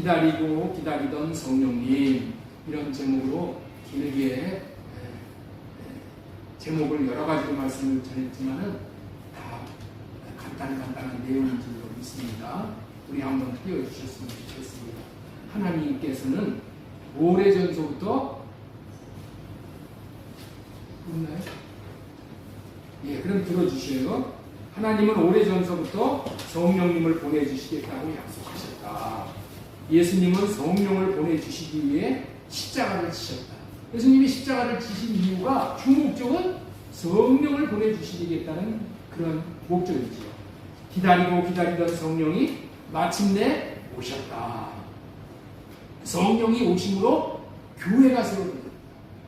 기다리고 기다리던 성령님, 이런 제목으로 길게 제목을 여러 가지로 말씀을 전했지만은 다 간단한 내용인 줄로 믿습니다. 우리 한번 띄워주셨으면 좋겠습니다. 하나님께서는 오래전서부터 있나요? 예, 그럼 들어주셔요. 하나님은 오래전서부터 성령님을 보내주시겠다고 약속하셨다. 예수님은 성령을 보내주시기 위해 십자가를 지셨다. 예수님이 십자가를 지신 이유가 주목적은 성령을 보내주시겠다는 그런 목적이지요. 기다리고 기다리던 성령이 마침내 오셨다. 성령이 오심으로 교회가 세워졌다.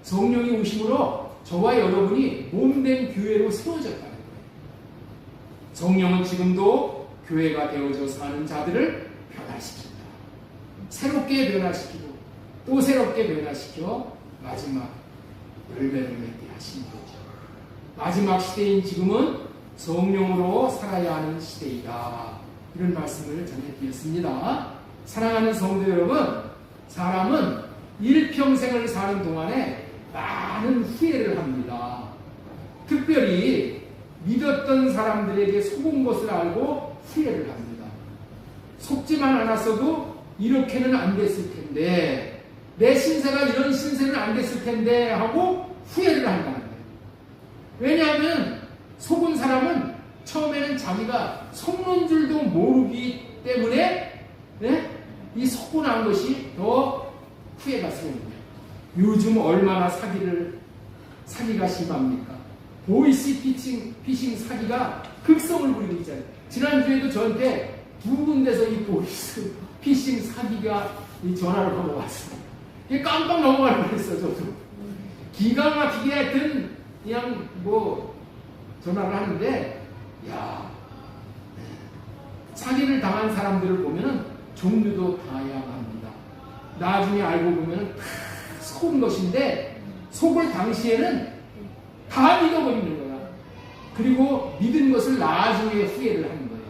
성령이 오심으로 저와 여러분이 몸된 교회로 세워졌다는 거예요. 성령은 지금도 교회가 되어져 사는 자들을 변화시킨다. 새롭게 변화시키고 또 새롭게 변화시켜 마지막 열매를 맺게 하신 거죠. 마지막 시대인 지금은 성령으로 살아야 하는 시대이다. 이런 말씀을 전해드렸습니다. 사랑하는 성도 여러분, 사람은 일평생을 사는 동안에 많은 후회를 합니다. 특별히 믿었던 사람들에게 속은 것을 알고 후회를 합니다. 속지만 않았어도 이렇게는 안 됐을 텐데, 내 신세가 이런 신세는 안 됐을 텐데 하고 후회를 한다는 거예요. 왜냐하면 속은 사람은 처음에는 자기가 속는 줄도 모르기 때문에 이 속고 난 것이 더 후회가 생깁니다. 요즘 얼마나 사기가 심합니까? 보이스 피싱 사기가 극성을 부리고 있잖아요. 지난주에도 저한테 두 군데서 이 보이스 피싱 사기가 이 전화를 한번 왔어요. 이게 깜빡 넘어갈 뻔했어. 저도 기가 막히게 하여튼 그냥 전화를 하는데, 사기를 당한 사람들을 보면은 종류도 다양합니다. 나중에 알고 보면은 다 속은 것인데, 속을 당시에는 다 믿어버리는 거야. 그리고 믿은 것을 나중에 후회를 하는 거예요.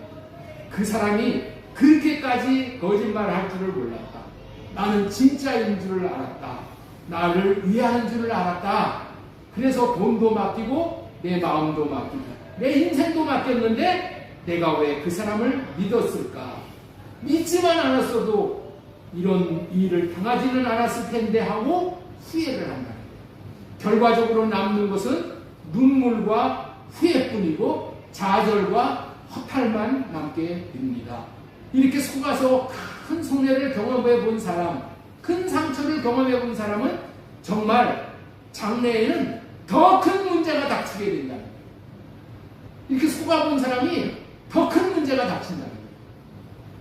그 사람이 그렇게까지 거짓말을 할 줄을 몰랐다. 나는 진짜인 줄을 알았다. 나를 위하는 줄을 알았다. 그래서 돈도 맡기고 내 마음도 맡기고 내 인생도 맡겼는데 내가 왜 그 사람을 믿었을까? 믿지만 않았어도 이런 일을 당하지는 않았을 텐데 하고 후회를 한다는 거예요. 결과적으로 남는 것은 눈물과 후회뿐이고 좌절과 허탈만 남게 됩니다. 이렇게 속아서 큰 손해를 경험해 본 사람, 큰 상처를 경험해 본 사람은 정말 장래에는 더 큰 문제가 닥치게 된다. 이렇게 속아본 사람이 더 큰 문제가 닥친다.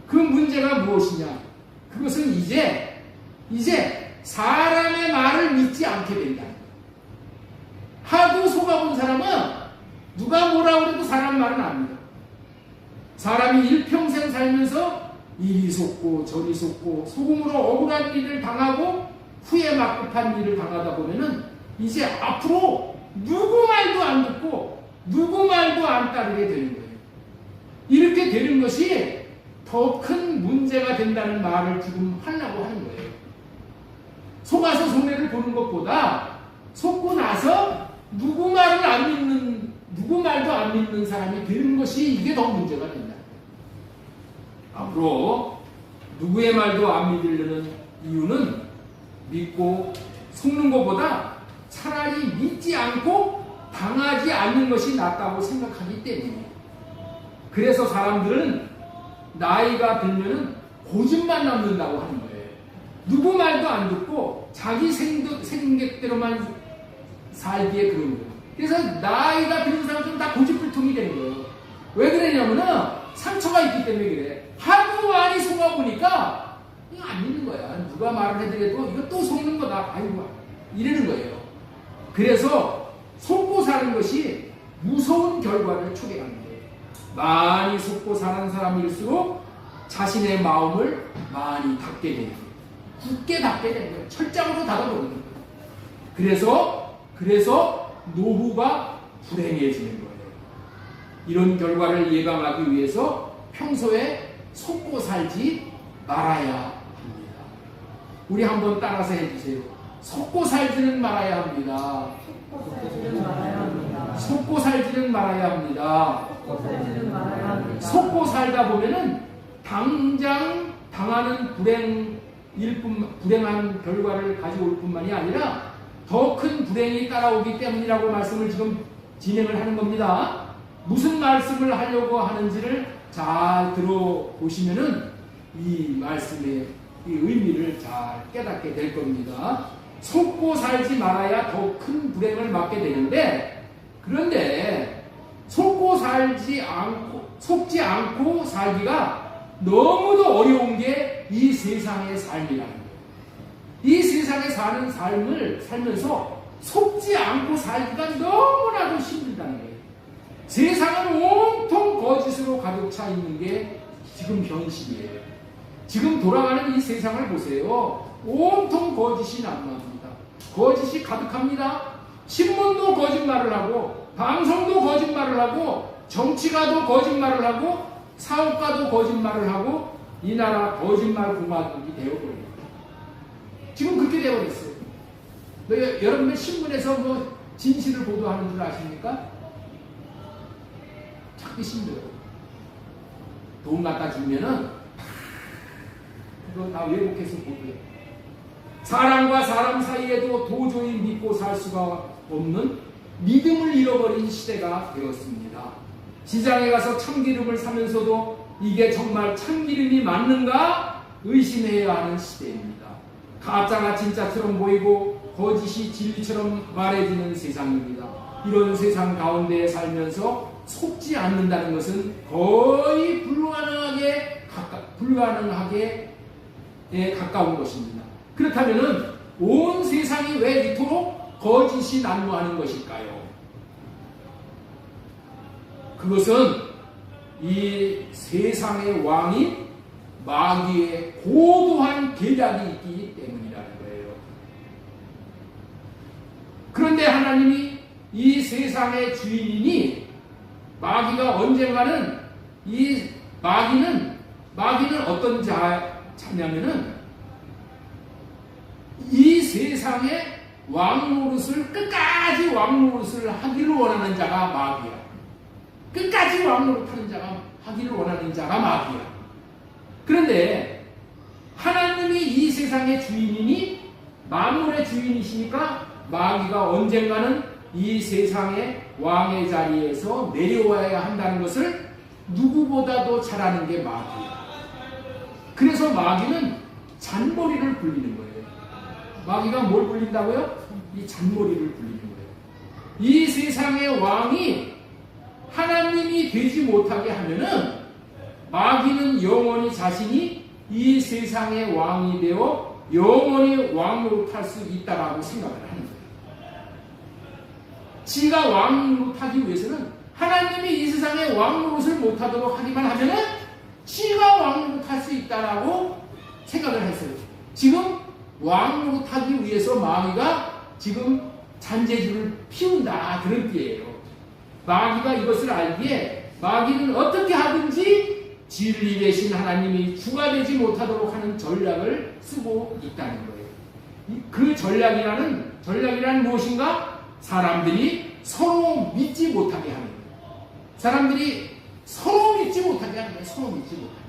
그 문제가 무엇이냐? 그것은 이제 사람의 말을 믿지 않게 된다. 하도 속아본 사람은 누가 뭐라 그래도 사람 말은 안 믿어. 사람이 일평생 살면서 이리 속고 저리 속고 속음으로 억울한 일을 당하고 후회 막급한 일을 당하다 보면은 이제 앞으로 누구 말도 안 듣고 누구 말도 안 따르게 되는 거예요. 이렇게 되는 것이 더 큰 문제가 된다는 말을 지금 하려고 하는 거예요. 속아서 손해를 보는 것보다 속고 나서 누구 말도 안 믿는 사람이 되는 것이 이게 더 문제가 된다. 앞으로 누구의 말도 안 믿으려는 이유는 믿고 속는 것보다 차라리 믿지 않고 당하지 않는 것이 낫다고 생각하기 때문이에요. 그래서 사람들은 나이가 들면은 고집만 남는다고 하는 거예요. 누구 말도 안 듣고 자기 생각대로만 살기에 그런 거예요. 그래서 나이가 드는 사람들은 다 고집불통이 되는 거예요. 왜 그러냐면은 상처가 있기 때문에 그래. 하도 많이 속아보니까 이거 안 믿는 거야. 누가 말을 해드려도 이거 또 속는 거다. 아이고, 이러는 거예요. 그래서 속고 사는 것이 무서운 결과를 초래하는 거예요. 많이 속고 사는 사람일수록 자신의 마음을 많이 닫게 되는 거예요. 굳게 닫게 되는 거예요. 철장으로 닫아버리는 거예요. 그래서 노후가 불행해지는 거예요. 이런 결과를 예방하기 위해서 평소에 속고 살지 말아야 합니다. 우리 한번 따라서 해주세요. 속고 살지는 말아야 합니다. 속고 살지는 말아야 합니다. 속고 살다 보면은 당장 당하는 불행한 결과를 가지고 올 뿐만이 아니라 더 큰 불행이 따라오기 때문이라고 말씀을 지금 진행을 하는 겁니다. 무슨 말씀을 하려고 하는지를 잘 들어보시면은 이 말씀의 이 의미를 잘 깨닫게 될 겁니다. 속고 살지 말아야 더 큰 불행을 맞게 되는데, 그런데 속지 않고 살기가 너무도 어려운 게 이 세상의 삶이라는 거예요. 이 세상에 사는 삶을 살면서 속지 않고 살기가 너무나도 힘들다는 거예요. 세상은 온통 거짓으로 가득 차 있는 게 지금 현실이에요. 지금 돌아가는 이 세상을 보세요. 온통 거짓이 난무합니다. 거짓이 가득합니다. 신문도 거짓말을 하고, 방송도 거짓말을 하고, 정치가도 거짓말을 하고, 사업가도 거짓말을 하고, 이 나라 거짓말 공화국이 되어버립니다. 지금 그렇게 되어버렸어요. 여러분들 신문에서 뭐 진실을 보도하는 줄 아십니까? 찾기 힘들어요. 돈 갖다 주면은 그거 다 왜곡해서 보도해요. 사람과 사람 사이에도 도저히 믿고 살 수가 없는 믿음을 잃어버린 시대가 되었습니다. 시장에 가서 참기름을 사면서도 이게 정말 참기름이 맞는가 의심해야 하는 시대입니다. 가짜가 진짜처럼 보이고 거짓이 진리처럼 말해지는 세상입니다. 이런 세상 가운데 살면서 속지 않는다는 것은 거의 불가능하게 가까운 것입니다. 그렇다면 온 세상이 왜 이토록 거짓이 난무하는 것일까요? 그것은 이 세상의 왕인 마귀의 고도한 계략이 있기 때문이라는 거예요. 그런데 하나님이 이 세상의 주인이니 마귀가 언젠가는 마귀는 어떤 자냐면은 이 세상의 끝까지 왕노릇을 하기를 원하는 자가 마귀야. 끝까지 왕노릇하는 자가 하기를 원하는 자가 마귀야. 그런데 하나님이 이 세상의 주인이니 만물의 주인이시니까 마귀가 언젠가는 이 세상의 왕의 자리에서 내려와야 한다는 것을 누구보다도 잘 아는 게 마귀야. 그래서 마귀는 잔머리를 굴리는 거예요. 마귀가 뭘 굴린다고요? 이 잔머리를 굴리는 거예요. 이 세상의 왕이 하나님이 되지 못하게 하면은 마귀는 영원히 자신이 이 세상의 왕이 되어 영원히 왕노릇할 수 있다라고 생각을 하는 거예요. 지가 왕노릇하기 위해서는 하나님이 이 세상에 왕노릇을 못하도록 하기만 하면은 지가 왕노릇할 수 있다라고 생각을 했어요. 지금 왕노릇하기 위해서 마귀가 지금 잔재주를 피운다, 그런 뜻이에요. 마귀가 이것을 알기에 마귀는 어떻게 하든지 진리 대신 하나님이 주가 되지 못하도록 하는 전략을 쓰고 있다는 거예요. 그 전략이란 무엇인가? 사람들이 서로 믿지 못하게 하는 거예요. 사람들이 서로 믿지 못하게 하는 거예요. 서로 믿지 못하게.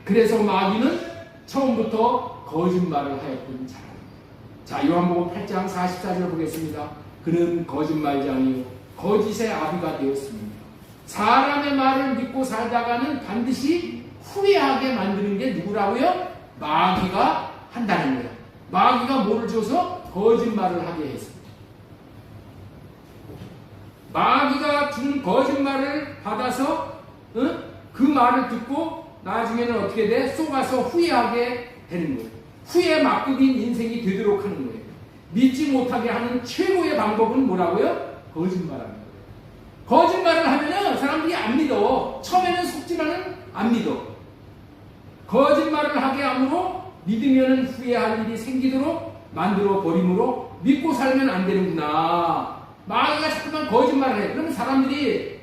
그래서 마귀는 처음부터 거짓말을 하였던 자랍니다. 자, 요한복음 8장 44절 보겠습니다. 그는 거짓말장이요 거짓의 아비가 되었습니다. 사람의 말을 믿고 살다가는 반드시 후회하게 만드는 게 누구라고요? 마귀가 한다는 거예요. 마귀가 뭐를 줘서 거짓말을 하게 했습니다. 마귀가 준 거짓말을 받아서 그 말을 듣고 나중에는 어떻게 돼? 속아서 후회하게 되는 거예요. 후회 막급인 인생이 되도록 하는 거예요. 믿지 못하게 하는 최고의 방법은 뭐라고요? 거짓말하는 거예요. 거짓말을 하면은 사람들이 안 믿어. 처음에는 속지만은 안 믿어. 거짓말을 하게 함으로 믿으면은 후회할 일이 생기도록 만들어 버림으로 믿고 살면 안 되는구나. 마귀가 자꾸만 거짓말을 해. 그러면 사람들이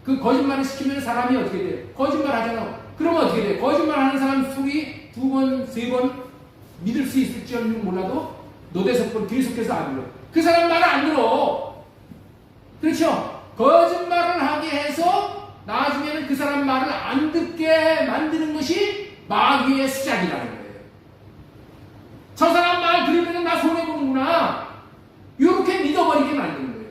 그 거짓말을 시키면 사람이 어떻게 돼? 거짓말 하잖아. 그러면 어떻게 돼? 거짓말 하는 사람 속이 2번, 3번 믿을 수 있을지는 몰라도 노대석권 계속해서 안 들어. 그 사람 말을 안 들어. 그렇죠? 거짓말을 하게 해서 나중에는 그 사람 말을 안 듣게 만드는 것이 마귀의 수작이라는 거예요. 저 사람 말 들으면 나 손해보는구나. 이렇게 믿어버리게 만드는 거예요.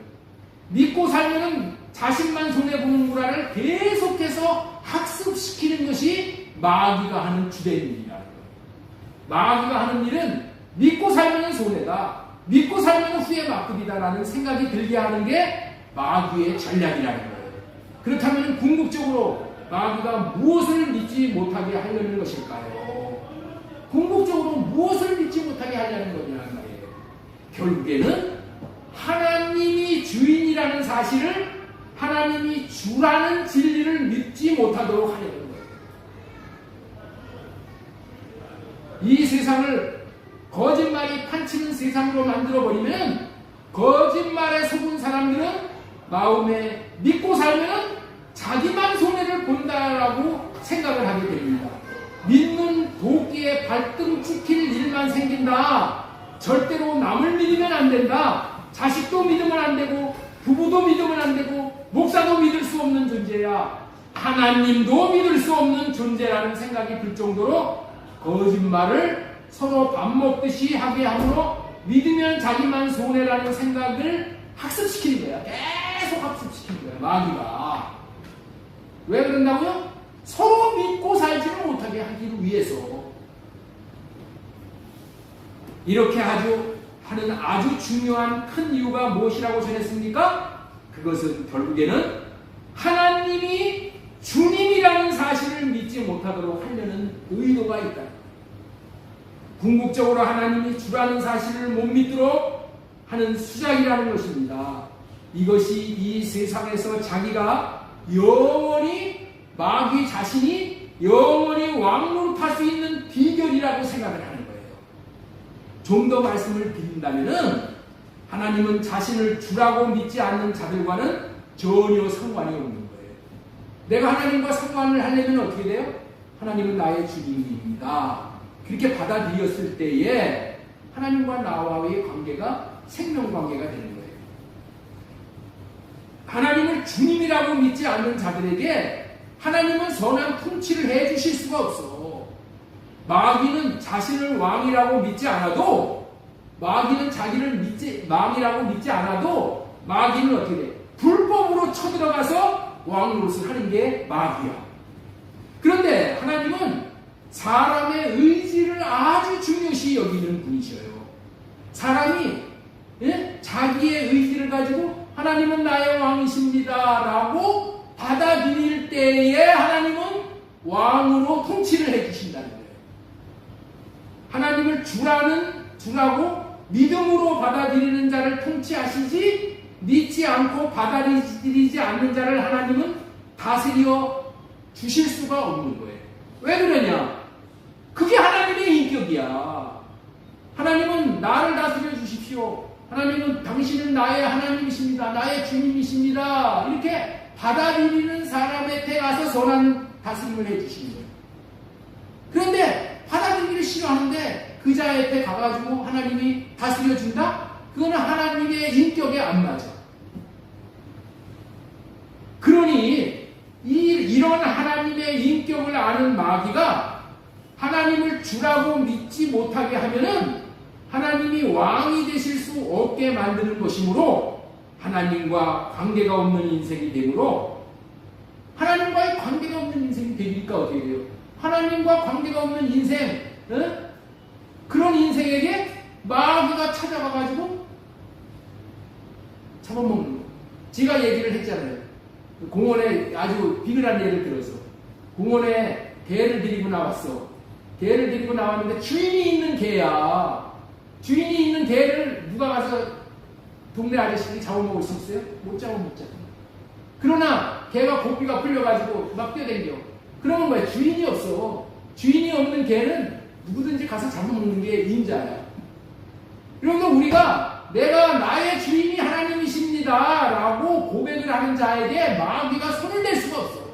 믿고 살면은 자신만 손해보는구나를 계속해서 학습시키는 것이 마귀가 하는 주된 일이라는 거예요. 마귀가 하는 일은 믿고 살면은 손해다. 믿고 살면은 후회 막급이다라는 생각이 들게 하는 게 마귀의 전략이라는 거예요. 그렇다면 궁극적으로 마귀가 무엇을 믿지 못하게 하려는 것일까요? 궁극적으로 무엇을 믿지 못하게 하려는 거냐는 말이에요. 결국에는 하나님이 주인이라는 사실을, 하나님이 주라는 진리를 믿지 못하도록 하려는 거예요. 이 세상을 거짓말이 판치는 세상으로 만들어버리면 거짓말에 속은 사람들은 마음에 믿고 살면 자기만 손해를 본다라고 생각을 하게 됩니다. 믿는 도끼에 발등 찍힐 일만 생긴다. 절대로 남을 믿으면 안 된다. 자식도 믿으면 안 되고 부부도 믿으면 안 되고 목사도 믿을 수 없는 존재야. 하나님도 믿을 수 없는 존재라는 생각이 들 정도로 거짓말을 서로 밥 먹듯이 하게 함으로 믿으면 자기만 손해라는 생각을 학습시키는 거야. 계속 학습시키는 거야, 마귀가. 왜 그런다고요? 서로 믿고 살지를 못하게 하기 위해서. 이렇게 하는 아주 중요한 큰 이유가 무엇이라고 전했습니까? 그것은 결국에는 하나님이 주님이라는 사실을 믿지 못하도록 하려는 의도가 있다. 궁극적으로 하나님이 주라는 사실을 못 믿도록 하는 수작이라는 것입니다. 이것이 이 세상에서 자기가 영원히, 마귀 자신이 영원히 왕노릇할 수 있는 비결이라고 생각을 하는 거예요. 좀 더 말씀을 드린다면은 하나님은 자신을 주라고 믿지 않는 자들과는 전혀 상관이 없는 거예요. 내가 하나님과 상관을 하려면 어떻게 돼요? 하나님은 나의 주님입니다. 그렇게 받아들였을 때에 하나님과 나와의 관계가 생명관계가 되는 거예요. 하나님을 주님이라고 믿지 않는 자들에게 하나님은 선한 통치를 해주실 수가 없어. 마귀는 자신을 왕이라고 믿지 않아도, 마귀는 자기를 왕이라고 믿지 않아도 마귀는 어떻게 돼? 불법으로 쳐들어가서 왕 노릇을 하는 게 마귀야. 그런데 하나님은 사람의 의지를 아주 중요시 여기는 분이셔요. 사람이 자기의 의지를 가지고 하나님은 나의 왕이십니다 라고 받아들일 때에 하나님은 왕으로 통치를 해주신다는 거예요. 하나님을 주라고 믿음으로 받아들이는 자를 통치하시지, 믿지 않고 받아들이지 않는 자를 하나님은 다스려 주실 수가 없는 거예요. 왜 그러냐? 그게 하나님의 인격이야. 하나님은 나를 다스려 주십시오. 하나님은 당신은 나의 하나님이십니다. 나의 주님이십니다. 이렇게 받아들이는 사람한테 가서 선한 다스림을 해주시는 거예요. 그런데 받아들이기를 싫어하는데 그 자한테 가가지고 하나님이 다스려 준다? 그거는 하나님의 인격에 안 맞아. 그러니 이런 하나님의 인격을 아는 마귀가 하나님을 주라고 믿지 못하게 하면은 하나님이 왕이 되실 수 없게 만드는 것이므로 하나님과 관계가 없는 인생이 되므로, 하나님과의 관계가 없는 인생이 되니까 어떻게 돼요? 하나님과 관계가 없는 인생, 그런 인생에게 마귀가 찾아가가지고 잡아먹는 거예요. 제가 얘기를 했잖아요. 공원에 아주 비근한 예를 들어서 공원에 개를 데리고 나왔어. 개를 데리고 나왔는데 주인이 있는 개야. 주인이 있는 개를 누가 가서 동네 아저씨들이 잡아먹을 수 있어요? 못 잡아먹잖아. 그러나 개가 고삐가 풀려가지고 막 뛰어댕겨. 그러면 뭐야? 주인이 없어. 주인이 없는 개는 누구든지 가서 잡아먹는 게 인자야. 그러면 우리가 내가 나의 주인이 하나님이십니다 라고 고백을 하는 자에게 마귀가 손을 댈 수가 없어.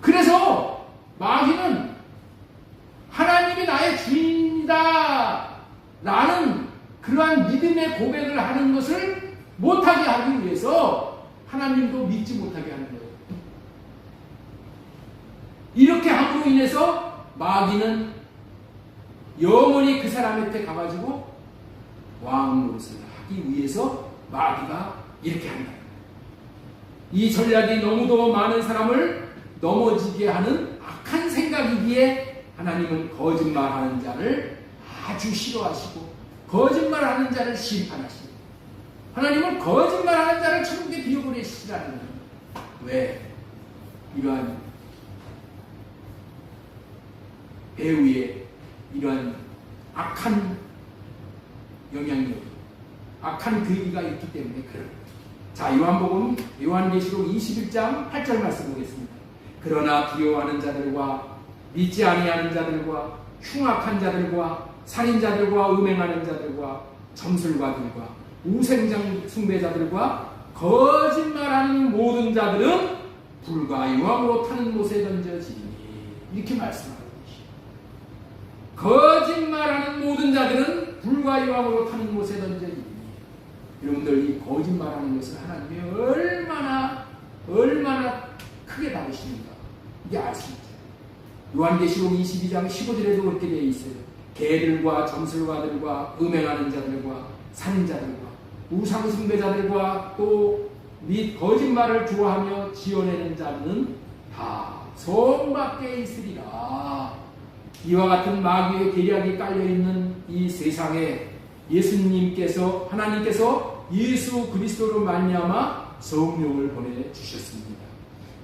그래서 마귀는 하나님이 나의 주인이다 라는 그러한 믿음의 고백을 하는 것을 못하게 하기 위해서 하나님도 믿지 못하게 하는 거예요. 이렇게 함으로 인해서 마귀는 영원히 그 사람한테 가가지고 왕 노릇을 하기 위해서 마귀가 이렇게 한다. 이 전략이 너무도 많은 사람을 넘어지게 하는 악한 생각이기에 하나님은 거짓말하는 자를 아주 싫어하시고 거짓말하는 자를 심판하시고 하나님은 거짓말하는 자를 천국에 비워보내시라는 거예요. 왜? 이러한 배우의 이러한 악한 영향력, 악한 교리가 있기 때문에 그래요. 자, 요한계시록 21장 8절 말씀 보겠습니다. 그러나 두려워하는 자들과 믿지 아니하는 자들과 흉악한 자들과 살인자들과 음행하는 자들과 점술가들과 우상장 숭배자들과 거짓말하는 모든 자들은 불과 유황으로 타는 못에 던져지리니 이렇게 말씀하고 계시죠. 거짓말하는 모든 자들은 불과 유황으로 타는 못에 던져지리니 여러분들 이 거짓말하는 것을 하나님이 얼마나 크게 다루십니까? 이게 알 수 있죠. 요한계시록 22장 15절에도 그렇게 되어 있어요. 개들과 점술가들과 음행하는 자들과 살인자들과 우상숭배자들과 또 및 거짓말을 좋아하며 지어내는 자는 다 성 밖에 있으리라. 이와 같은 마귀의 계략이 깔려있는 이 세상에 예수님께서 하나님께서 예수 그리스도로 말미암아 성령을 보내주셨습니다.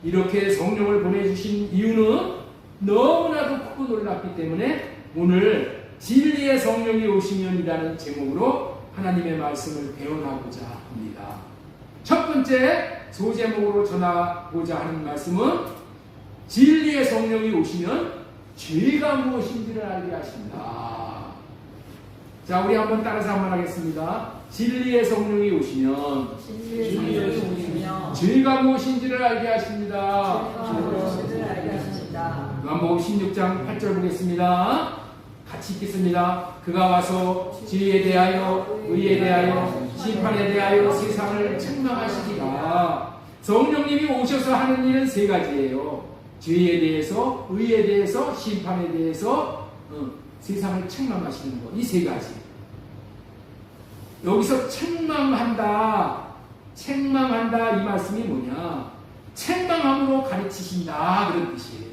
이렇게 성령을 보내주신 이유는 너무나도 크고 놀랍기 때문에 오늘 진리의 성령이 오시면이라는 제목으로 하나님의 말씀을 배워나고자 합니다. 첫 번째 소제목으로 전하고자 하는 말씀은 진리의 성령이 오시면 죄가 무엇인지를 알게 하신다. 자, 우리 한번 따라서 한번 하겠습니다. 진리의 성령이 오시면 죄가 무엇인지를 알게 하십니다. 요한복음 16장 8절 보겠습니다. 같이 읽겠습니다. 그가 와서 죄에 대하여 의에 대하여 심판에 대하여 세상을 책망하시리라. 성령님이 오셔서 하는 일은 세 가지예요. 죄에 대해서, 의에 대해서, 심판에 대해서 세상을 책망하시는 것. 이 세 가지. 여기서 책망한다 이 말씀이 뭐냐? 책망함으로 가르치신다 그런 뜻이에요.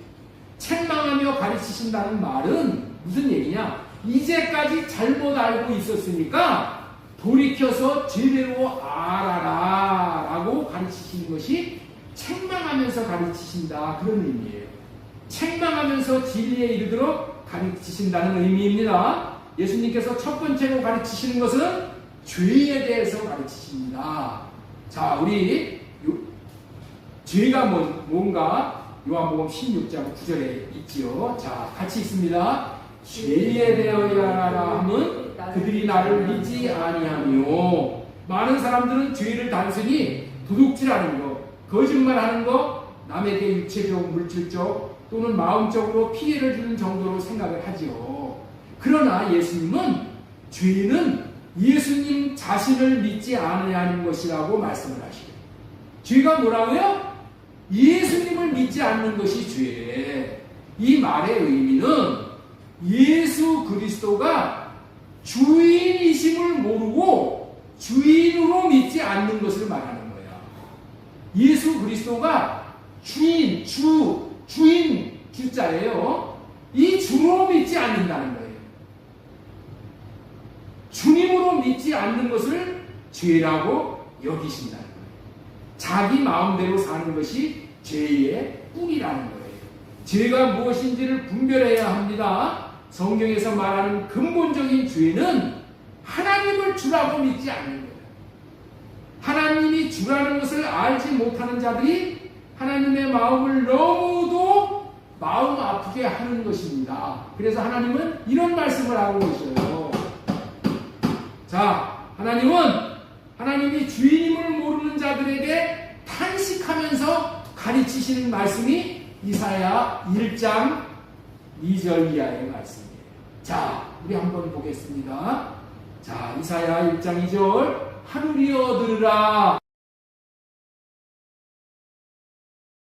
책망하며 가르치신다는 말은 무슨 얘기냐? 이제까지 잘못 알고 있었으니까 돌이켜서 제대로 알아라 라고 가르치시는 것이 책망하면서 가르치신다 그런 의미예요. 책망하면서 진리에 이르도록 가르치신다는 의미입니다. 예수님께서 첫 번째로 가르치시는 것은 죄에 대해서 가르치십니다. 자, 우리 죄가 뭔가 요한복음 16장 9절에 있지요. 자, 같이 있습니다. 죄에 대하여라 함은 그들이 나를 믿지 아니하며. 많은 사람들은 죄를 단순히 도둑질하는 것, 거짓말하는 것, 남에게 육체적, 물질적 또는 마음적으로 피해를 주는 정도로 생각을 하지요. 그러나 예수님은 죄는 예수님 자신을 믿지 않으려는 것이라고 말씀을 하시고, 죄가 뭐라고요? 예수님을 믿지 않는 것이 죄. 이 말의 의미는 예수 그리스도가 주인이심을 모르고 주인으로 믿지 않는 것을 말하는 거야. 예수 그리스도가 주인, 주자예요. 이 주로 믿지 않는다는 거예요. 주님으로 믿지 않는 것을 죄라고 여기신다는 거예요. 자기 마음대로 사는 것이 죄의 뿌리라는 거예요. 죄가 무엇인지를 분별해야 합니다. 성경에서 말하는 근본적인 죄는 하나님을 주라고 믿지 않는 거예요. 하나님이 주라는 것을 알지 못하는 자들이 하나님의 마음을 너무도 마음 아프게 하는 것입니다. 그래서 하나님은 이런 말씀을 하고 계셔요. 자, 하나님이 주인임을 모르는 자들에게 탄식하면서 가르치시는 말씀이 이사야 1장 2절 이하의 말씀이에요. 자, 우리 한번 보겠습니다. 자, 이사야 1장 2절. 하늘이여 들으라.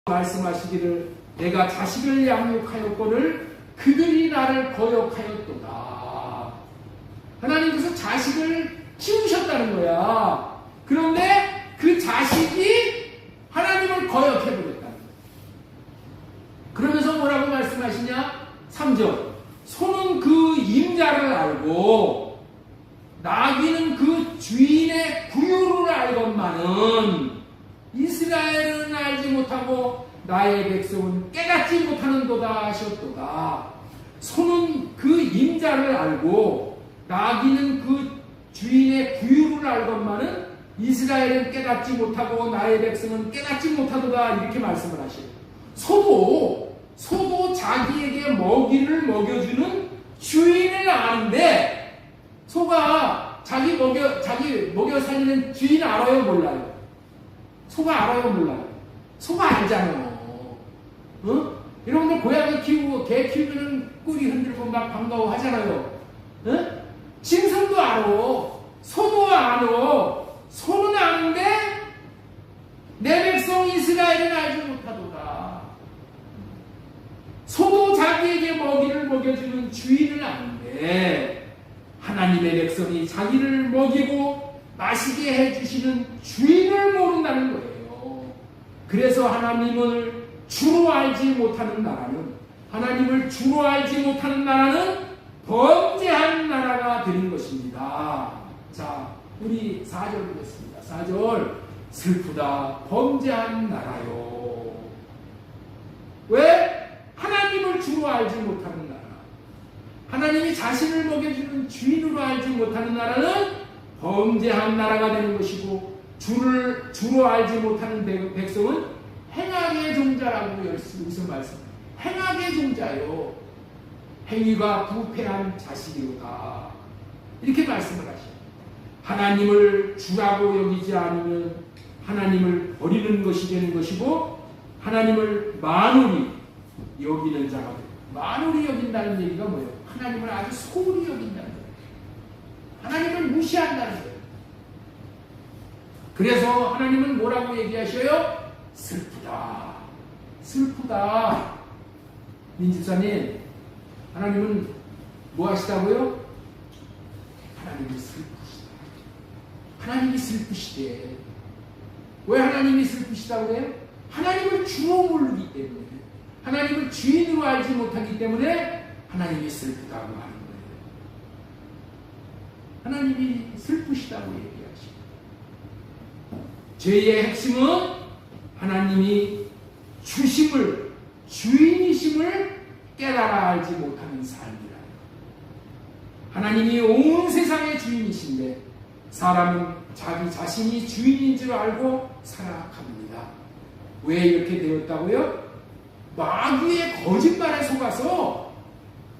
말씀하시기를 내가 자식을 양육하였거늘 그들이 나를 거역하였도다. 하나님께서 자식을 키우셨다는 거야. 그런데 그 자식이 하나님을 거역해버렸다는 거야. 그러면서 뭐라고 말씀하시냐? 3절. 소는 그 임자를 알고 나귀는 그 주인의 구유를 알건만은 이스라엘은 알지 못하고 나의 백성은 깨닫지 못하는도다 하셨도다. 소는 그 임자를 알고 나귀는 그 주인의 구유를 알건만은 이스라엘은 깨닫지 못하고 나의 백성은 깨닫지 못하도다. 이렇게 말씀을 하셔요. 소도 자기에게 먹이를 먹여주는 주인을 아는데, 소가 자기 먹여 살리는 주인 알아요, 몰라요? 소가 알아요, 몰라요? 소가 알잖아요. 어? 여러분들 고양이 키우고 개 키우면 꼬리 흔들고 막 반가워 하잖아요. 어? 짐승도 알아. 소도 알아. 소는 아는데 내 백성 이스라엘은 알지 못하도다. 소도 자기에게 먹이를 먹여주는 주인을 아는데 하나님의 백성이 자기를 먹이고 마시게 해주시는 주인을 모른다는 거예요. 그래서 하나님을 주로 알지 못하는 나라는, 하나님을 주로 알지 못하는 나라는 범죄한 나라가 되는 것입니다. 자, 우리 4절 보겠습니다. 4절. 슬프다 범죄한 나라요. 왜? 하나님을 주로 알지 못하는 나라, 하나님이 자신을 먹여주는 주인으로 알지 못하는 나라는 범죄한 나라가 되는 것이고, 주로 알지 못하는 백성은 행악의 종자라고 여기서 말씀합니다. 행악의 종자요. 행위가 부패한 자식이로다. 이렇게 말씀을 하셔요. 하나님을 주라고 여기지 않으면 하나님을 버리는 것이 되는 것이고, 하나님을 만홀히 여기는 자가 돼요. 만홀히 여긴다는 얘기가 뭐예요? 하나님을 아주 소홀히 여긴다는 거예요. 하나님을 무시한다는 거예요. 그래서 하나님은 뭐라고 얘기하셔요? 슬프다. 슬프다. 민집사님, 하나님은 뭐 하시다고요? 하나님이 슬프시다. 하나님이 슬프시대. 왜 하나님이 슬프시다고 해요? 하나님을 주로 모르기 때문에, 하나님을 주인으로 알지 못하기 때문에 하나님이 슬프다고 하는 거예요. 하나님이 슬프시다고 얘기하시고, 죄의 핵심은 하나님이 주심을, 주인이심을 깨달아 알지 못하는 삶이라. 하나님이 온 세상의 주인이신데 사람은 자기 자신이 주인인 줄 알고 살아갑니다. 왜 이렇게 되었다고요? 마귀의 거짓말에 속아서,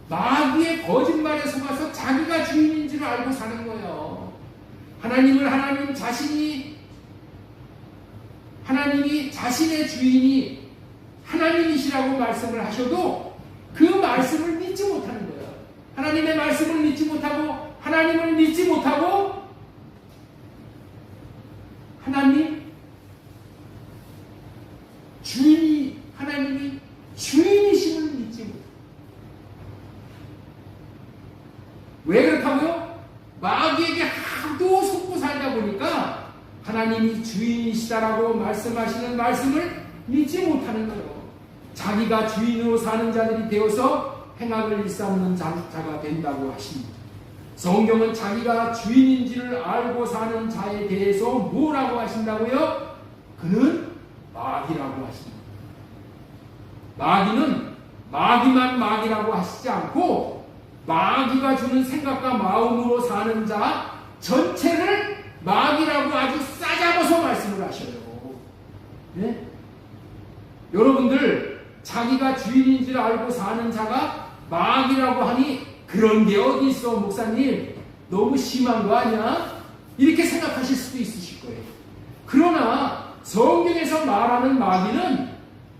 마귀의 거짓말에 속아서 자기가 주인인 줄 알고 사는 거예요. 하나님이 자신의 주인이 하나님이시라고 말씀을 하셔도 그 말씀을 믿지 못하는 거예요. 하나님의 말씀을 믿지 못하고, 하나님을 믿지 못하고, 하나님이 주인이심을 믿지 못해요. 왜 그렇다고요? 마귀에게 하도 속고 살다 보니까 하나님이 주인이시다라고 말씀하시는 말씀을 믿지 못하는 거예요. 자기가 주인으로 사는 자들이 되어서 행악을 일삼는 자가 된다고 하십니다. 성경은 자기가 주인인지를 알고 사는 자에 대해서 뭐라고 하신다고요? 그는 마귀라고 하십니다. 마귀는 마귀만 마귀라고 하시지 않고, 마귀가 주는 생각과 마음으로 사는 자 전체를 마귀라고 아주 싸잡아서 말씀을 하셔요. 네? 여러분들, 자기가 주인인 줄 알고 사는 자가 마귀라고 하니 그런 게 어디 있어, 목사님? 너무 심한 거 아니야? 이렇게 생각하실 수도 있으실 거예요. 그러나 성경에서 말하는 마귀는